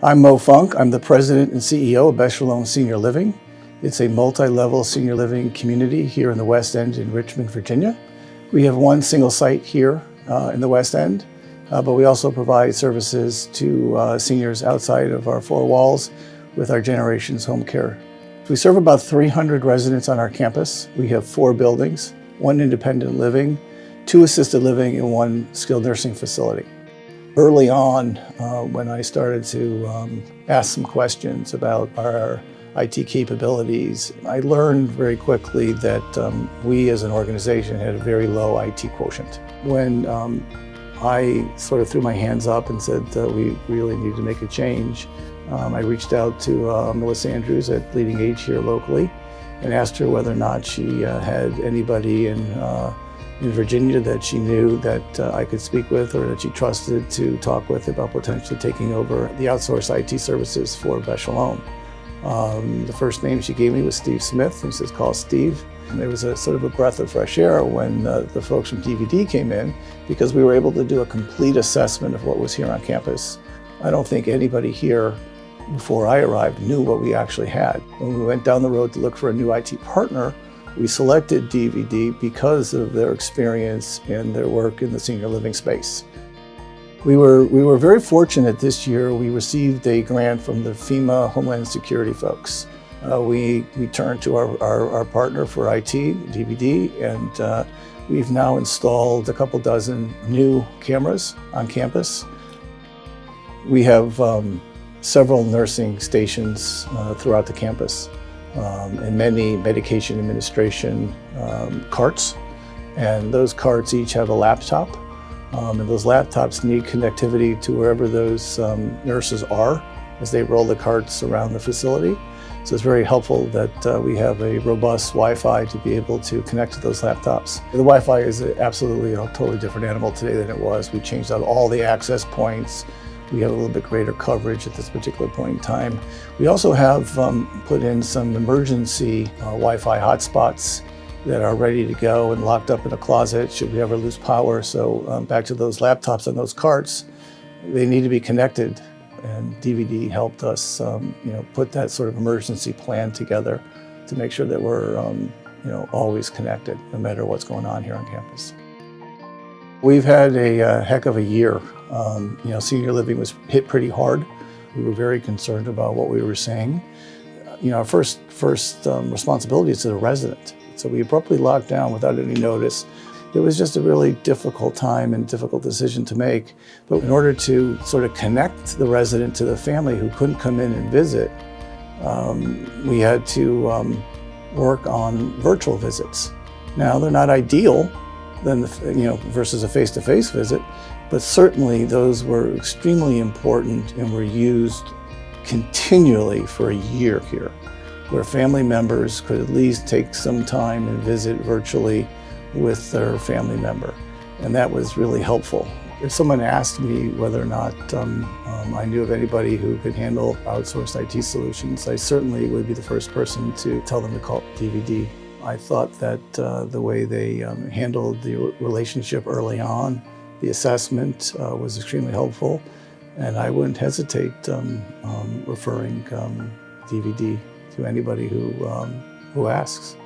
I'm Mo Funk. I'm the president and CEO of Beth Sholom Senior Living. It's a multi-level senior living community here in the West End in Richmond, Virginia. We have one single site here in the West End, but we also provide services to seniors outside of our four walls with our Generations Home Care. We serve about 300 residents on our campus. We have 4 buildings, 1 independent living, 2 assisted living, and 1 skilled nursing facility. Early on, when I started to ask some questions about our IT capabilities, I learned very quickly that we as an organization had a very low IT quotient. When I sort of threw my hands up and said we really need to make a change, I reached out to Melissa Andrews at Leading Age here locally and asked her whether or not she had anybody in Virginia that she knew that I could speak with or that she trusted to talk with about potentially taking over the outsourced IT services for Beth Sholom. The first name she gave me was Steve Smith, and she says, call Steve. And it was a sort of a breath of fresh air when the folks from DVD came in, because we were able to do a complete assessment of what was here on campus. I don't think anybody here before I arrived knew what we actually had. When we went down the road to look for a new IT partner, we selected DVD because of their experience and their work in the senior living space. We were very fortunate this year. We received a grant from the FEMA Homeland Security folks. We turned to our partner for IT, DVD, and we've now installed a couple dozen new cameras on campus. We have several nursing stations throughout the campus. And many medication administration carts. And those carts each have a laptop. And those laptops need connectivity to wherever those nurses are as they roll the carts around the facility. So it's very helpful that we have a robust Wi-Fi to be able to connect to those laptops. The Wi-Fi is absolutely a totally different animal today than it was. We changed out all the access points. We have a little bit greater coverage at this particular point in time. We also have put in some emergency Wi-Fi hotspots that are ready to go and locked up in a closet should we ever lose power. So back to those laptops and those carts, they need to be connected. And DVD helped us put that sort of emergency plan together to make sure that we're always connected no matter what's going on here on campus. We've had a heck of a year. Senior living was hit pretty hard. We were very concerned about what we were seeing. Our first responsibility is to the resident. So we abruptly locked down without any notice. It was just a really difficult time and difficult decision to make. But in order to sort of connect the resident to the family who couldn't come in and visit, we had to work on virtual visits. Now, they're not ideal versus a face-to-face visit, but certainly those were extremely important and were used continually for a year here, where family members could at least take some time and visit virtually with their family member. And that was really helpful. If someone asked me whether or not I knew of anybody who could handle outsourced IT solutions, I certainly would be the first person to tell them to call DVD. I thought that the way they handled the relationship early on, the assessment was extremely helpful, and I wouldn't hesitate referring DVD to anybody who asks.